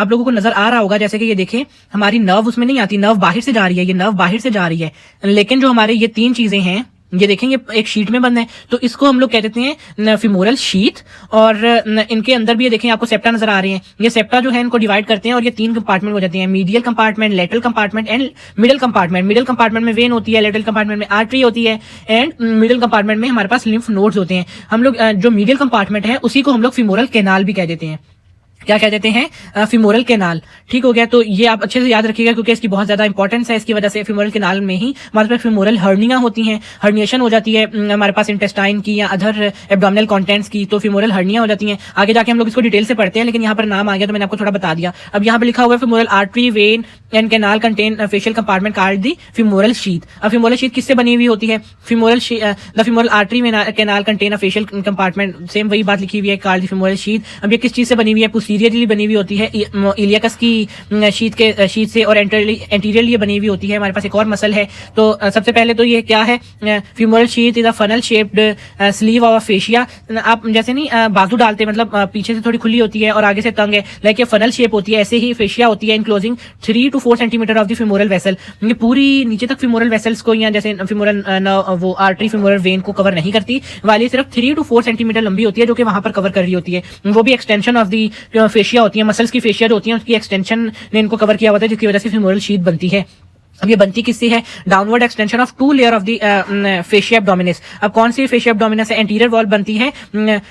आप लोगों को नजर आ रहा होगा जैसे कि ये देखें हमारी नर्व उसमें नहीं आती, नर्व बाहर से जा रही है, ये नर्व बाहर से जा रही है। लेकिन जो हमारे ये तीन चीजें हैं ये देखेंगे एक शीट में बंद है, तो इसको हम लोग कह देते हैं फीमोरल शीट। और इनके अंदर भी ये देखें आपको सेप्टा नजर आ रहे हैं, ये सेप्टा जो है इनको डिवाइड करते हैं और ये तीन कंपार्टमेंट हो जाते हैं, medial compartment, lateral compartment and middle compartment. Middle compartment में वेन होती है, लेटरल कंपार्टमेंट में आर्टरी होती है एंड मिडिल कंपार्टमेंट में हमारे पास लिम्फ नोड्स होते हैं। हम लोग जो मीडियल कंपार्टमेंट है उसी को हम लोग फीमोरल कैनाल भी कह देते हैं। क्या कह देते हैं? Femoral canal. ठीक हो गया, तो ये आप अच्छे से याद रखिएगा क्योंकि इसकी बहुत ज्यादा इंपॉर्टेंस है। इसकी वजह से फीमोरल कैनाल में ही हमारे पास फीमोरल हर्निया होती हैं, हर्निएशन हो जाती है हमारे पास इंटेस्टाइन की या अदर एब्डोमिनल कंटेंट्स की, तो फीमोरल हर्निया हो जाती हैं। आगे जाके हम लोग इसको डिटेल से पढ़ते हैं, लेकिन यहाँ पर नाम आ गया तो मैंने आपको थोड़ा बता दिया। अब यहाँ पर लिखा हुआ है femoral artery, when and canal contain facial compartment called the femoral sheath. अब फीमोरल शीथ किससे बनी हुई होती है? The femoral artery canal contain facial compartment, same वही बात लिखी हुई है, कॉल्ड दी फीमोरल शीथ। अब ये किस चीज से बनी हुई है? पोस्टीरियरली बनी हुई होती है, इलियकस की शीट से, और एंटीरियरली बनी हुई होती है। हमारे पास एक और मसल है, तो सबसे पहले तो ये क्या है? Femoral sheath is a funnel shaped sleeve of fascia. आप जैसे नहीं बाजू डालते मतलब पीछे से थोड़ी खुली होती है और आगे से तंग है, लाइक ये फनल शेप होती है, ऐसे ही फेशिया होती है enclosing 3 to 4 centimetre of the femoral vessel. ये पूरी नीचे तक फीमोरल वेसल्स को, या जैसे फीमोरल वो आर्टरी फीमोरल वेन को कवर नहीं करती, वाली सिर्फ 3 to 4 सेंटीमीटर लंबी होती है जो कि वहां पर कवर कर रही होती है। वो भी एक्सटेंशन ऑफ दी फेशिया होती है, मसल्स की फेशिया जो होती है उसकी एक्सटेंशन ने इनको कवर किया हुआ था, जिसकी वजह से फीमोरल शीथ बनती है। अब ये बनती किससे है? Downward extension of 2 layer of the fascia abdominis. अब कौन सी फेशिया एब्डोमिनस है? एंटीरियर वॉल बनती है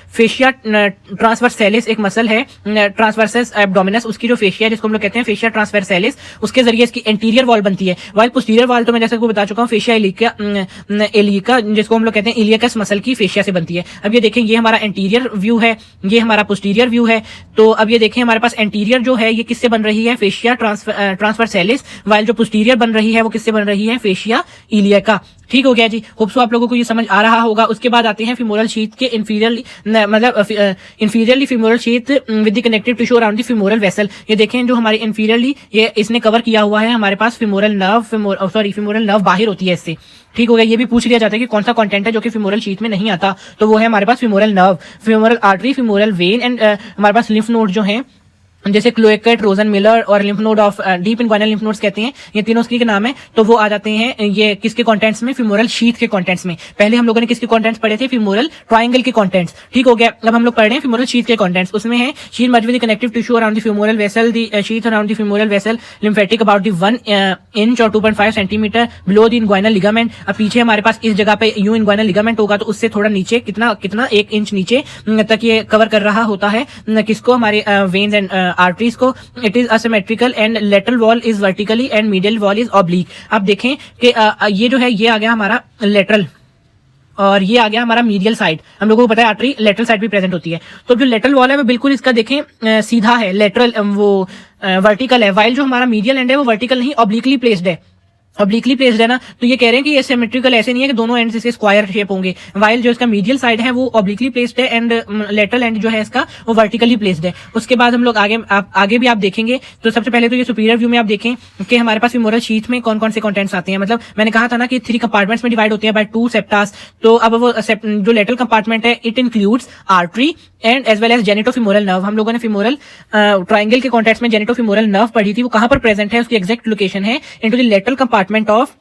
फेशिया ट्रांसवर्सैलिस, एक मसल है ट्रांसवर्सस एब्डोमिनस, उसकी जो फेशिया जिसको हम लोग कहते हैं फेशिया ट्रांसवर्सैलिस, उसके जरिए इसकी एंटीरियर वॉल बनती है। वाइल पोस्टीरियर वॉल तो मैं जैसे बता चुका हूँ फेशिया एलिका जिसको हम लोग कहते हैं इलियकस मसल की फेशिया से बनती है। अब ये देखें ये हमारा एंटीरियर व्यू है, ये हमारा पोस्टीरियर व्यू है। तो अब ये देखें हमारे पास एंटीरियर जो है ये किससे बन रही है? फेशिया ट्रांसवर्सैलिस, वाइल जो पोस्टीरियर बन रही है वो किससे बन रही है? फेशिया इलियका। ठीक हो गया जी, होप सो आप लोगों को ये समझ आ रहा होगा। उसके बाद आते हैं फीमोरल शीथ के इंफीरियरली, मतलब inferiorly femoral sheath with the connective tissue around the femoral vessel. ये देखें जो हमारे इंफीरियरली ये इसने कवर किया हुआ है हमारे पास फीमोरल नर्व, फीमोरल नर्व बाहर होती है इससे। ठीक हो गया, ये भी पूछ लिया जाता है कि कौन सा कंटेंट है जो कि फीमोरल शीथ में नहीं आता, तो वो है हमारे पास femoral nerve, femoral artery, femoral vein and हमारे पास लिम्फ नोड जो है जैसे क्लोएकेट, रोजन मिलर और lymph node of deep inguinal lymph nodes कहते हैं, ये तीनों उसके नाम है। तो वो आ जाते हैं ये किसके कंटेंट्स में? फीमोरल शीथ के कंटेंट्स में। पहले हम लोगों ने किसके कंटेंट्स पढ़े थे? फीमोरल ट्रायंगल के कंटेंट्स। ठीक हो गया, अब हम लोग पढ़ रहे हैं फीमोरल शीथ के कंटेंट्स। उसमें है sheath merge with connective tissue around the femoral vessel, the sheath around the femoral vessel, lymphatic about the 1 inch और 2.5 centimetre below the inguinal ligament. अब पीछे हमारे पास इस जगह पे यू इनग्वाइनल लिगामेंट होगा, तो उससे थोड़ा नीचे कितना 1 इंच नीचे तक ये कवर कर रहा होता है किसको? हमारे वेन्स एंड आर्टरीज को। It is asymmetrical and lateral wall is vertically and medial wall is oblique। आप देखें कि ये जो है ये आ गया हमारा लेटरल और ये आ गया हमारा मीडियल साइड। हम लोगों को पता है आर्टरी लेटरल साइड भी प्रेजेंट होती है। तो जो लेटरल वॉल है वो बिल्कुल इसका देखें सीधा है, लेटरल वो वर्टिकल है, वाइल जो हमारा मीडियल एंड है वो वर्टिकल नहीं ऑब्लिकली प्लेस्ड है, ऑब्लिकली प्लेस्ड है ना। तो ये कह रहे हैं कि ये सिमेट्रिकल ऐसे नहीं है कि दोनों एंड इसके स्क्वायर शेप होंगे, वाइल जो इसका मीडियल साइड है वो ऑब्लिकली प्लेस्ड है एंड लेटरल एंड जो है इसका वो वर्टिकली प्लेस्ड है। उसके बाद हम लोग आगे भी आप देखेंगे तो सबसे पहले तो ये सुपीरियर व्यू में आप देखें कि हमारे पास फीमोरल शीथ में कौन कौन से कंटेंट्स आते हैं। मतलब मैंने कहा था ना कि 3 कंपार्टमेंट्स में डिवाइड होते हैं बाय 2 सेप्टास। तो अब वो जो लेटरल कंपार्टमेंट है it includes artery and as well as genitofemoral nerve. हम लोगों ने फीमोरल ट्रायंगल के कॉन्टेक्स्ट में जेनेटोफीमोरल नर्व पढ़ी थी, वो कहां पर प्रेजेंट है, उसकी एग्जैक्ट लोकेशन है into the lateral compartment of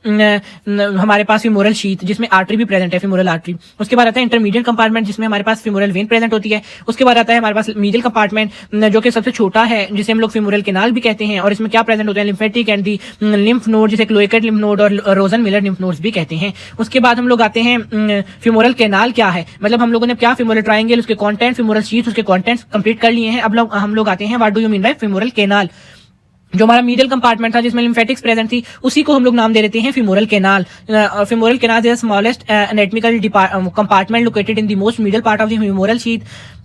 हमारे पास फीमोरल शीथ जिसमें आर्टरी भी प्रेजेंट है, फीमोरल आर्टरी। उसके बाद आता है इंटरमीडिएट कंपार्टमेंट जिसमें हमारे पास फीमोरल वेन प्रेजेंट होती है। उसके बाद आता है हमारे पास मीडियल कंपार्टमेंट जो कि सबसे छोटा है जिसे हम लोग फीमोरल कैनाल भी कहते हैं, और इसमें क्या प्रेजेंट होते हैं? Lymphatic and the lymph node जिसे क्लोएकेट लिम्फ नोड और रोजन मिलर लिम्फ नोड्स भी कहते हैं। उसके बाद हम लोग आते हैं फीमोरल कैनाल क्या है। मतलब हम लोगों ने क्या फीमोरल ट्रायंगल उसके कंटेंट, फीमोरल शीथ उसके कंटेंट्स कंप्लीट कर लिए हैं। अब हम लोग आते हैं what do you mean by femoral canal. जो हमारा मीडियल कंपार्टमेंट था जिसमें लिम्फेटिक्स प्रेजेंट थी उसी को हम लोग नाम दे देते हैं femoral canal. Femoral canal is the smallest anatomical compartment located in the most middle part of the femoral sheath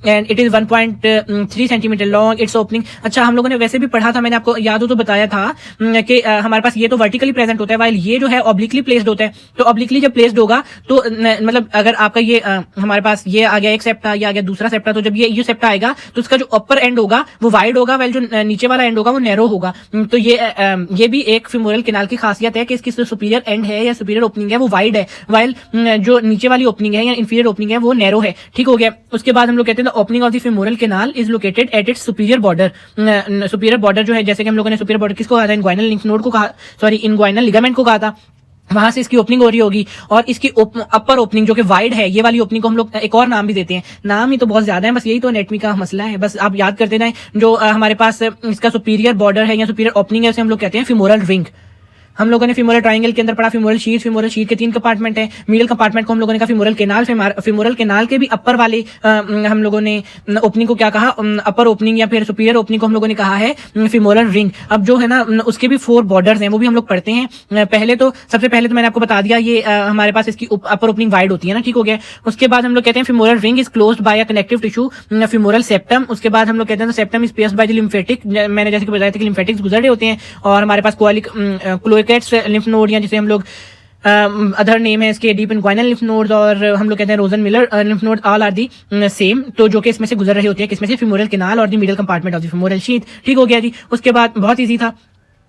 and it is 1.3 centimetre long, it's opening. अच्छा हम लोगों ने वैसे भी पढ़ा था, मैंने आपको याद हो तो बताया था कि हमारे पास ये तो वर्टिकली प्रेजेंट होता है वाइल ये जो है ऑब्लिकली प्लेस्ड होता है। तो ऑब्लिकली जब प्लेस्ड होगा तो मतलब अगर आपका ये हमारे पास ये आ गया एक सेप्टा, ये आ गया दूसरा सेप्टा, तो जब ये सेप्टा आएगा तो उसका जो अपर एंड होगा वो वाइड होगा, वाइल जो नीचे वाला एंड होगा वो नैरो होगा। तो ये भी एक फीमोरल कैनाल की खासियत है कि इसकी जो सुपीरियर एंड है या सुपीरियर ओपनिंग है वो वाइड है, वाइल जो नीचे वाली ओपनिंग है या इंफीरियर ओपनिंग है वो नैरो है। ठीक हो गया। उसके बाद हम लोग कहते हैं opening of the femoral canal is located at its superior border. Superior border जो है, जैसे कि हम लोगों ने सुपीरियर बॉर्डर किसको कहा था, इनग्वाइनल लिंफ नोड को कहा, सॉरी इनग्वाइनल लिगामेंट को कहा था, वहां से इसकी ओपनिंग हो रही होगी। और इसकी अपर ओपनिंग जो कि वाइड है, ये वाली ओपनिंग को हम लोग एक और नाम भी देते हैं, नाम ही तो बहुत ज्यादा है, बस यही तो एनाटॉमी का मसला है, बस आप याद करते जाएं। जो हमारे पास इसका सुपीरियर बॉर्डर है या सुपीरियर ओपनिंग है, उसे हम लोग कहते हैं फिमोरल रिंग। हम लोगों ने फिमोरल ट्रायंगल के अंदर पढ़ा फिमोरल शीट के 3 कंपार्टमेंट है। मिडिल कंपार्टमेंट को हम लोगों ने कहा फिमोरल केनाल। फिमोरल केनाल के भी अपर वाले हम लोगों ने ओपनिंग को क्या कहा, अपर ओपनिंग या फिर सुपीरियर ओपनिंग को हम लोगों ने कहा है फिमोरल रिंग। अब जो है ना, उसके भी 4 बॉर्डर्स हैं, वो भी हम लोग पढ़ते हैं। सबसे पहले तो मैंने आपको बता दिया, ये हमारे पास इसकी अपर ओपनिंग वाइड होती है ना, ठीक हो गया। उसके बाद हम लोग कहते हैं femoral ring is closed by a connective tissue femoral septum. उसके बाद हम लोग कहते हैं septum is pierced by the lymphatic. मैंने जैसे कि बताया था कि लिम्फेटिक्स गुजर रहे होते हैं, और हमारे पास क्लोएकेट्स लिम्फ नोड, या जिसे हम लोग अदर नेम है इसके डीप इनग्वाइनल लिम्फ नोड्स, और हम लोग कहते हैं Rosenmuller lymph node, all are the same. तो जो कि इसमें से गुजर रहे होते हैं, किसमें से, फिमोरल केनाल और the middle compartment of the femoral sheath. ठीक हो गया जी। उसके बाद बहुत इजी था।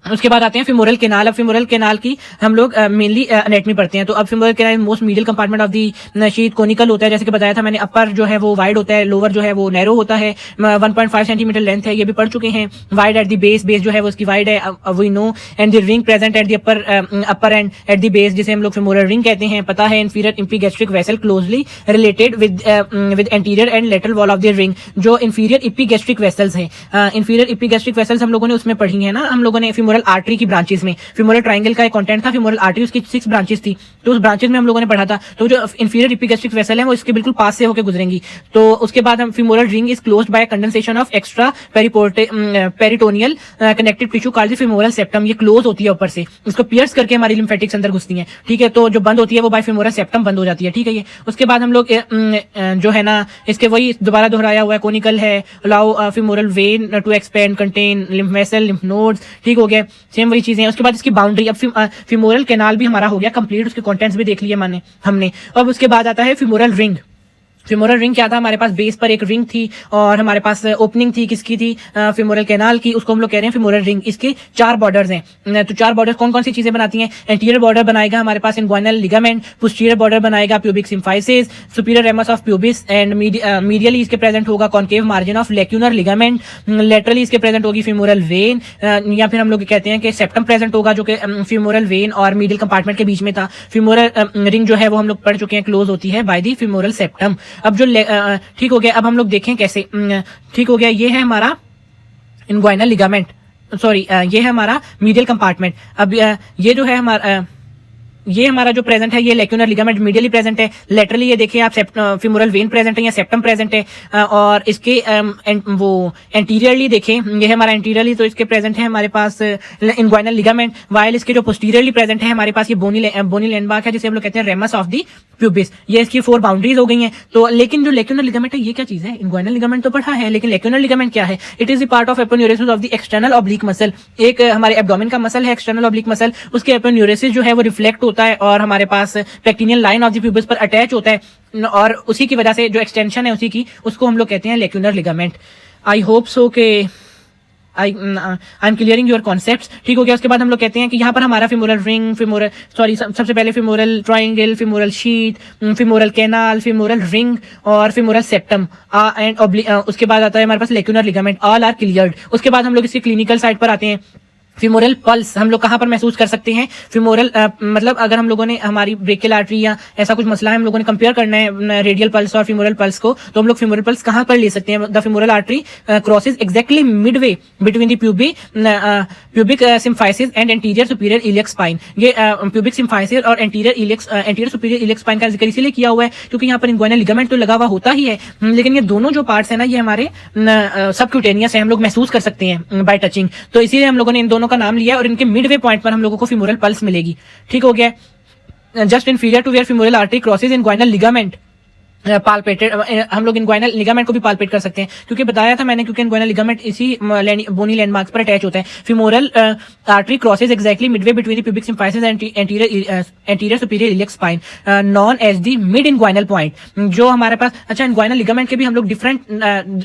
उसके बाद आते हैं फिमोरल केनाल। अब फिमोरल केनाल की हम लोग मेनली एनाटॉमी पढ़ते हैं। तो अब femoral canal most medial compartment of the sheath conical होता है, जैसे कि बताया था मैंने। अपर जो है वो वाइड होता है, लोअर जो है वो नैरो होता है। 1.5 सेंटीमीटर लेंथ है, ये भी पढ़ चुके हैं। वाइड एट द बेस जो है वो इसकी वाइड है, we know. And the ring present at the upper end at the base, जिसे हम लोग फिमोरल रिंग कहते हैं, पता है। Inferior epigastric vessel closely related with anterior and lateral wall of the ring. जो इंफीरियर इपिगैस्ट्रिक वेसल्स हैं, inferior epigastric vessels हम लोगों ने उसमें पढ़ी है ना, हम लोगों ने फिमोरल आर्टरी की ब्रांचेस में। फिमोरल ट्रायंगल का एक कंटेंट था, फिमोरल आर्टरी, उसकी 6 ब्रांचेस थी, तो उस ब्रांचेस में हम लोगों ने पढ़ा था। तो जो इंफीरियर इपिगैस्ट्रिक वेसल है वो इसके बिल्कुल पास से होकर गुजरेंगी। तो उसके बाद हम femoral ring is closed bye condensation of extra peritoneal connective tissue called the femoral septum. ये क्लोज होती है ऊपर से, उसको पियर्स करके हमारी लिम्फेटिक्स अंदर घुसती है, ठीक है। तो जो बंद होती है वो बाय फिमोरल सेप्टम बंद हो जाती है, ठीक है। ये उसके बाद हम लोग जो है ना, इसके वही दोबारा दोहराया हुआ है, कोनिकल है। Allow femoral vein to expand contain lymph vessel lymph nodes, ठीक हो गया। सेम वही चीजें हैं। उसके बाद इसकी बाउंड्री, अब फिमोरल केनाल भी हमारा हो गया कंप्लीट, उसके कंटेंट्स भी देख लिए हमने। अब उसके बाद आता है फिमोरल रिंग। फिमोरल रिंग क्या था, हमारे पास बेस पर एक रिंग थी और हमारे पास ओपनिंग थी, किसकी थी, फिमोरल केनाल की। उसको हम लोग कह रहे हैं फिमोरल रिंग। इसके 4 बॉर्डर्स हैं। तो 4 बॉर्डर कौन कौन सी चीजें बनाती हैं? एंटीरियर बॉर्डर बनाएगा हमारे पास इनग्वाइनल लिगामेंट, पोस्टीरियर बॉर्डर बनाएगा pubic symphysis, superior ramus of pubis, and medially इसके प्रेजेंट होगा concave margin of lacunar ligament, laterally इसके प्रेजेंट होगी फिमोरल वेन, या फिर हम लोग कहते हैं कि सेप्टम प्रेजेंट होगा, जो कि फिमोरल वेन और मीडियल कंपार्टमेंट के बीच में था। फिमोरल रिंग जो है वो हम लोग पढ़ चुके हैं, क्लोज होती है बाय दी फिमोरल सेप्टम। अब जो ठीक हो गया, अब हम लोग देखें कैसे। ठीक हो गया, ये है हमारा इनग्वाइनल लिगामेंट, सॉरी ये है हमारा मीडियल कंपार्टमेंट। अब ये जो है ये हमारा जो प्रेजेंट है, ये लेक्यूनर लिगामेंट मीडियली प्रेजेंट है। लेटरली ये देखिए आप फिमोरल वेन प्रेजेंट है या सेप्टम प्रेजेंट है, और इसके वो एंटीरियरली देखें, ये है हमारा एंटीरियरली, तो इसके प्रेजेंट है हमारे पास इनग्वाइनल लिगामेंट। वाइल इसके जो पोस्टीरियरली प्रेजेंट है हमारे पास ये बोनी लैंडमार्क है, जिसे हम लोग कहते हैं रेमस ऑफ दी प्यूबिस। ये इसकी 4 बाउंड्रीज हो गई हैं। तो लेकिन जो लेक्यूनर लिगामेंट है, ये क्या चीज है? इनग्वाइनल लिगामेंट तो पढ़ा है, लेकिन लेक्यूनर लिगामेंट क्या है? It is the part of aponeurosis of the external oblique muscle. एक हमारे एब्डोमेन का मसल है एक्सटर्नल ऑब्लिक मसल, उसके एपोन्यूरोसिस जो है वो रिफ्लेक्ट होता है और हमारे पास पेक्टिनियल लाइन ऑफ द प्यूबिस पर अटैच होता है, और उसी की वजह से जो एक्सटेंशन है उसी की, उसको हम लोग कहते हैं लेक्यूनर लिगामेंट। आई होप सो के I am clearing your concepts. ठीक हो गया। उसके बाद हम लोग कहते हैं कि यहाँ पर हमारा फिमोरल रिंग, सबसे पहले femoral triangle, femoral sheath, femoral canal, femoral ring और फिमोरल सेप्टम एंड उसके बाद आता है हमारे पास lacunar ligament. All are cleared. उसके बाद हम लोग इसकी क्लिनिकल साइड पर आते हैं। फिमोरल पल्स हम लोग कहाँ पर महसूस कर सकते हैं? फिमोरल मतलब अगर हम लोगों ने हमारी ब्रेकियल आर्टरी या ऐसा कुछ मसला है, हम लोगों ने कंपेयर करना है रेडियल पल्स और फिमोरल पल्स को, तो हम लोग फिमोरल पल्स कहाँ पर ले सकते हैं? The femoral artery crosses exactly midway between the pubic symphysis and anterior superior iliac spine. ये प्यूबिक सिम्फाइसिस और एंटीरियर सुपीरियर इलियक स्पाइन का जिक्र इसीलिए किया हुआ है क्योंकि यहाँ पर इनग्वाइनल लिगामेंट तो लगा हुआ होता ही है, लेकिन ये दोनों जो पार्ट्स है ना, ये हमारे सबक्यूटेनियस है, हम लोग महसूस कर सकते हैं बाय टचिंग। तो इसीलिए हम लोगों ने इन दोनों का नाम लिया और इनके मिडवे पॉइंट पर हम लोगों को फिमोरल पल्स मिलेगी। ठीक हो गया। Just inferior to where femoral artery crosses inguinal ligament palpated. हम लोग इनग्वाइनल लिगामेंट को भी पाल्पेट कर सकते हैं क्योंकि बताया था मैंने, क्योंकि इनग्वाइनल लिगामेंट इसी बोनी लैंडमार्क्स पर अटैच होता है। Femoral artery crosses exactly midway between the pubic symphysis and anterior superior iliac spine known as the mid inguinal point. जो हमारे पास, अच्छा, इनग्वाइनल लिगामेंट के भी हम लोग डिफरेंट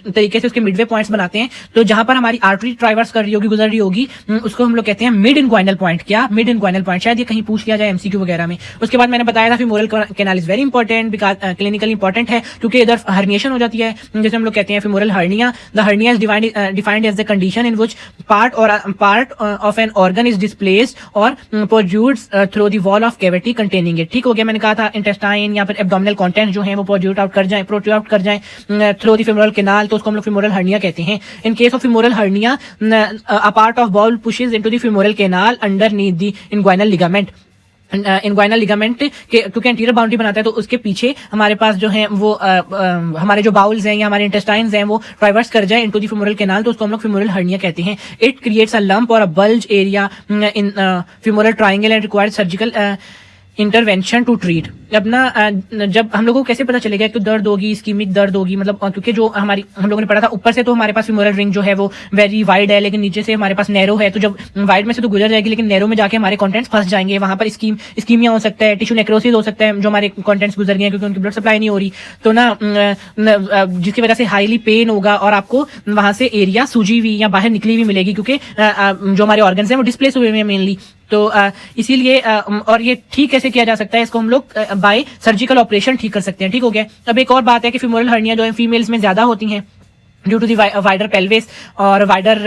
तरीके से उसके मिडवे पॉइंट्स बनाते हैं। तो जहां पर हमारी आर्टरी ट्राइवर्स कर रही होगी, गुजर रही होगी, उसको हम लोग कहते हैं मिड इनग्वाइनल पॉइंट। क्या? Mid inguinal point. शायद ये कहीं पूछ लिया जाए एमसीक्यू वगैरह में। उसके बाद मैंने बताया था femoral canal is very important because clinically important important है क्योंकि इधर हर्निएशन हो जाती है, जैसे हम लोग कहते हैं femoral hernia. The hernia is defined as the condition in which part of an organ is displaced or protrudes through the wall of cavity containing it. ठीक हो गया, मैंने कहा था इंटेस्टाइन या फिर एब्डोमिनल कंटेंट जो है वो प्रोट्रूड आउट कर जाए थ्रू द femoral canal, तो उसको हम लोग femoral hernia कहते हैं. In case of femoral hernia, a part of bowel pushes into the femoral canal underneath the inguinal ligament. Inguinal ligament क्योंकि एंटीरियर बाउंड्री बनाता है, तो उसके पीछे हमारे पास जो है वो हमारे जो बाउल्स हैं या हमारे इंटेस्टाइन्स हैं वो ट्राइवर्स कर जाए इनटू द femoral canal, तो उसको हम लोग femoral hernia कहते हैं. इट क्रिएट्स अ लंप और a bulge area in femoral triangle and required surgical intervention to treat. अब ना जब हम लोगों को कैसे पता चलेगा कि दर्द होगी, स्कीमिक दर्द होगी, मतलब क्योंकि जो हम लोगों ने पढ़ा था ऊपर से तो हमारे पास femoral ring जो है वो वेरी वाइड है, लेकिन नीचे से हमारे पास नैरो है. तो जब वाइड में से तो गुजर जाएगी, लेकिन नैरो में जाके हमारे कंटेंट्स फंस जाएंगे, वहां पर स्कीमिया हो सकता है, टिश्यू नेक्रोसिस हो सकता है, जो हमारे कंटेंट्स गुजर गए क्योंकि उनकी ब्लड सप्लाई नहीं हो रही, तो ना जिसकी वजह से हाईली पेन होगा और आपको वहां से एरिया सूजी हुई या बाहर निकली हुई मिलेगी, क्योंकि जो हमारे ऑर्गन्स हैं वो डिस्प्लेस हुए हैं मेनली. तो इसीलिए और ये ठीक कैसे किया जा सकता है, इसको हम लोग बाय सर्जिकल ऑपरेशन ठीक कर सकते हैं. ठीक हो गया. अब एक और बात है कि femoral hernia जो है फीमेल्स में ज्यादा होती हैं due to the wider pelvis और वाइडर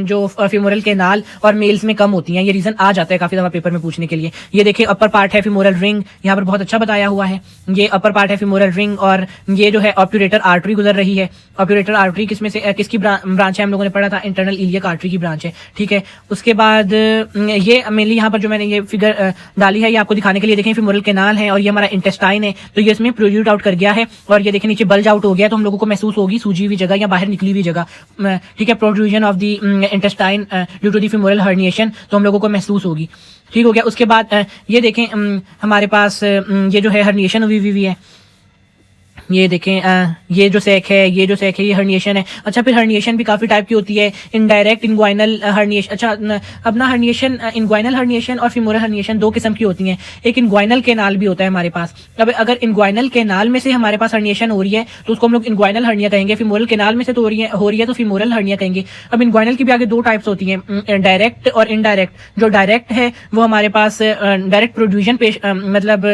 जो femoral canal, और मेल्स में कम होती हैं. ये रीजन आ जाता है काफी दफा पेपर में पूछने के लिए. ये देखिए अपर पार्ट है femoral ring, यहाँ पर बहुत अच्छा बताया हुआ है. ये अपर पार्ट है femoral ring और ये जो है ऑब्ट्यूरेटर आर्टरी गुजर रही है. ऑब्ट्यूरेटर आर्टरी किसमें से किसकी ब्रांच है, हम लोगों ने पढ़ा था इंटरनल इलियक आर्टरी की ब्रांच है. ठीक है. उसके बाद ये मेनली यहाँ पर जो मैंने ये फिगर डाली है ये आपको दिखाने के लिए. देखें femoral canal है और ये हमारा इंटेस्टाइन है, तो ये इसमें प्रोड्यूट आउट कर गया है और ये देखें नीचे बल्ज आउट हो गया, तो हम लोगों को महसूस होगी सूजी हुई जगह या बाहर निकली हुई जगह. ठीक है. Protrusion of the intestine due to the femoral herniation, तो हम लोगों को महसूस होगी. ठीक हो गया. उसके बाद ये देखें हमारे पास ये जो है हर्निएशन हुई है. ये देखें ये जो सेक है ये हर्निएशन है. अच्छा, फिर हर्निएशन भी काफी टाइप की होती है. Indirect inguinal herniation. अच्छा, अब ना हर्निएशन इनग्वाइनल हर्निएशन और femoral herniation दो किस्म की होती हैं. एक इनग्वाइनल केनाल भी होता है हमारे पास. अब अगर इनग्वाइनल केनाल में से हमारे पास हर्निएशन हो रही है तो उसको हम लोग इनग्वाइनल हर्निया कहेंगे. femoral canal में से तो हो रही है तो femoral hernia कहेंगे. अब इनग्वाइनल की भी आगे दो टाइप्स होती हैं, डायरेक्ट और इनडायरेक्ट. जो डायरेक्ट है वो हमारे पास डायरेक्ट प्रोड्यूशन मतलब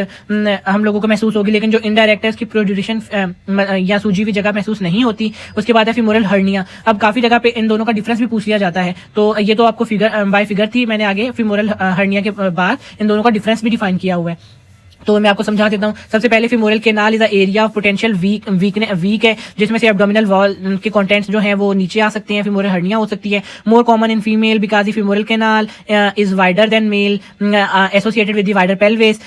हम लोगों को महसूस होगी, लेकिन जो इनडायरेक्ट है उसकी प्रोड्यूशन या सूजी हुई जगह महसूस नहीं होती. उसके बाद है femoral hernia. अब काफी जगह पे इन दोनों का डिफरेंस भी पूछ लिया जाता है, तो ये तो आपको बाय फिगर थी, मैंने आगे femoral hernia के बाद इन दोनों का डिफरेंस भी डिफाइन किया हुआ है. तो मैं आपको समझा देता हूँ. सबसे पहले femoral canal is area of potential weak है, जिसमें से एब्डोमिनल वॉल के कंटेंट्स जो हैं वो नीचे आ सकते हैं. femoral hernia हो सकती है. More common in female because the femoral canal is wider than male associated with the wider pelvis.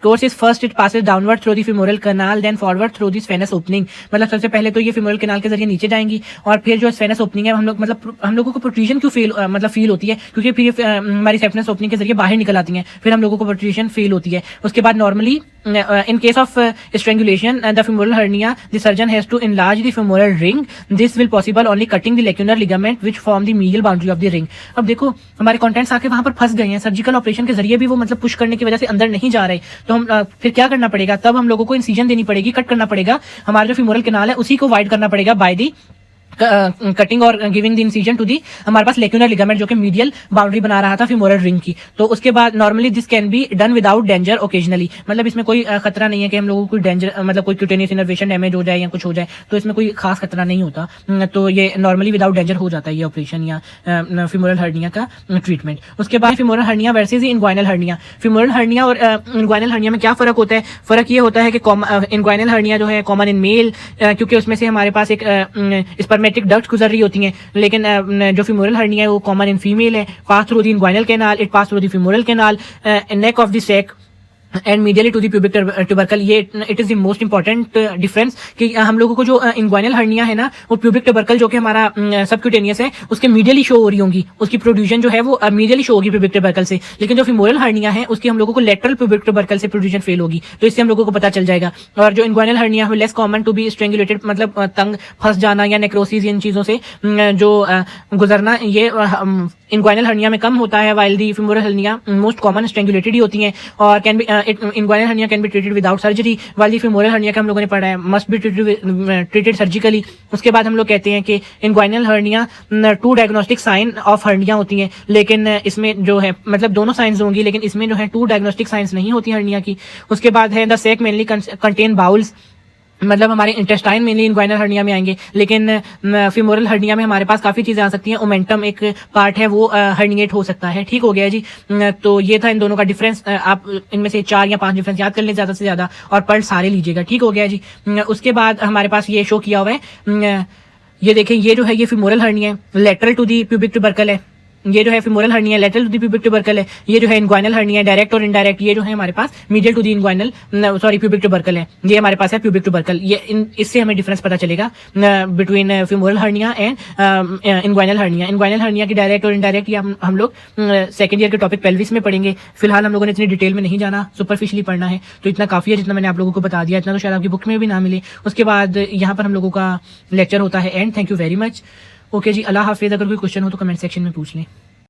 Course is first it passes downward through the femoral canal then forward through the saphenous opening. मतलब सबसे पहले तो ये femoral canal के जरिए नीचे जाएंगी और फिर जो स्फेनस ओपनिंग है हम लोगों को प्रोट्रूजन क्यों फील होती है, क्योंकि फिर हमारी स्फेनस ओपनिंग के जरिए बाहर निकल आती हैं, फिर हम लोगों को प्रोट्रूजन फील होती है. उसके बाद normally in case of strangulation the femoral hernia the surgeon has to enlarge the femoral ring. This will possible only cutting the lacunar ligament which form the medial boundary of the ring. अब देखो हमारे contents आके वहां पर फंस गए हैं, surgical operation के जरिए भी वो मतलब पुश करने की वजह से अंदर नहीं जा रहे, तो हम फिर क्या करना पड़ेगा, तब हम लोगों को इंसिजन देनी पड़ेगी, कट करना पड़ेगा. हमारा जो femoral canal है उसी को वाइड करना पड़ेगा बाय दी कटिंग और giving the incision to the हमारे पास लेक्यूनर लिगामेंट जो कि मीडियल बाउंड्री बना रहा था femoral ring की. तो उसके बाद normally this can be done without danger occasionally. मतलब इसमें कोई खतरा नहीं है कि हम लोगों को कोई डेंजर मतलब कोई क्यूटेनियस इनर्वेशन डैमेज हो जाए या कुछ हो जाए, तो इसमें कोई खास खतरा नहीं होता. तो ये नॉर्मली विदाउट डेंजर हो जाता है ये ऑपरेशन या femoral hernia का ट्रीटमेंट. उसके बाद femoral hernia versus inguinal hernia. femoral hernia और inguinal hernia में क्या फर्क होता है? फर्क ये होता है कि inguinal hernia जो है कॉमन इन मेल, क्योंकि उसमें से हमारे पास एक स्पर्मेटिक डक्ट गुजर रही होती हैं, लेकिन जो femoral hernia है वो कॉमन इन फीमेल है. Pass through the inguinal canal, it pass through the femoral canal, neck of the sac and medially to the pubic tubercle. ये it is the most important difference कि हम लोगों को जो inguinal hernia है ना वो प्यूबिक ट्यूबरकल जो कि हमारा सबक्यूटेनियस है उसके मीडियली शो हो रही होंगी, उसकी प्रोड्यूशन जो है वो मीडियली शो होगी प्यूबिक ट्यूबरकल से, लेकिन जो femoral hernia है उसकी हम लोगों को लेटरल प्यूबिक ट्यूबरकल से प्रोड्यूशन फेल होगी, तो इससे हम लोगों को पता चल जाएगा. और जो इंग्वाइनल हर्निया है less common to be strangulated, मतलब तंग फंस जाना या नेक्रोसिस इन चीजों से जो गुजरना, ये इंग्वाइनल हर्निया में कम होता है, while the femoral hernia most common strangulated ही होती हैं और can be inguinal hernia can be treated without surgery, while the femoral hernia का हम लोगों ने पढ़ा है मस्ट बी ट्रीटेड सर्जिकली। उसके बाद हम लोग कहते हैं कि inguinal hernia 2 diagnostic sign of hernia होती हैं, लेकिन इसमें जो है मतलब दोनों साइंस होंगी, लेकिन इसमें जो है 2 डायग्नोस्टिक साइंस नहीं होती हर्निया की। उसके बाद है the sac mainly contain bowels, मतलब हमारे इंटेस्टाइन मेनली इंग्वाइनल हर्निया में आएंगे, लेकिन फीमोरल हर्निया में हमारे पास काफी चीजें आ सकती हैं। ओमेंटम एक पार्ट है वो हर्निएट हो सकता है। ठीक हो गया जी। तो ये था इन दोनों का डिफरेंस। आप इनमें से 4 या 5 डिफरेंस याद कर लें ज्यादा से ज्यादा और पढ़ सारे लीजिएगा। ठीक हो गया जी। उसके बाद हमारे पास ये शो किया हुआ है, ये देखें, ये जो है ये फीमोरल हर्निया है, lateral to the pubic tubercle है। ये जो है femoral hernia lateral to the pubic tubercle है। ये जो है इंग्वाइनल हर्निया डायरेक्ट और इनडायरेक्ट, ये जो है हमारे पास medial to the inguinal sorry pubic tubercle है। ये हमारे पास है प्यूबिक ट्यूबरकल। ये इससे हमें डिफरेंस पता चलेगा between femoral hernia and inguinal hernia. Inguinal hernia की डायरेक्ट और इनडायरेक्ट ये हम लोग सेकंड ईयर के टॉपिक पेल्विस में पढ़ेंगे। फिलहाल हम लोगों ने इतनी डिटेल में नहीं जाना, सुपरफिशियली पढ़ना है, तो इतना काफी है जितना मैंने आप लोगों को बता दिया। इतना तो शायद आपकी बुक में भी ना मिले। उसके बाद यहाँ पर हम लोगों का लेक्चर होता है end. Thank you very much. Okay जी, अल्लाह हाफिज। अगर कोई क्वेश्चन हो तो कमेंट सेक्शन में पूछ लें।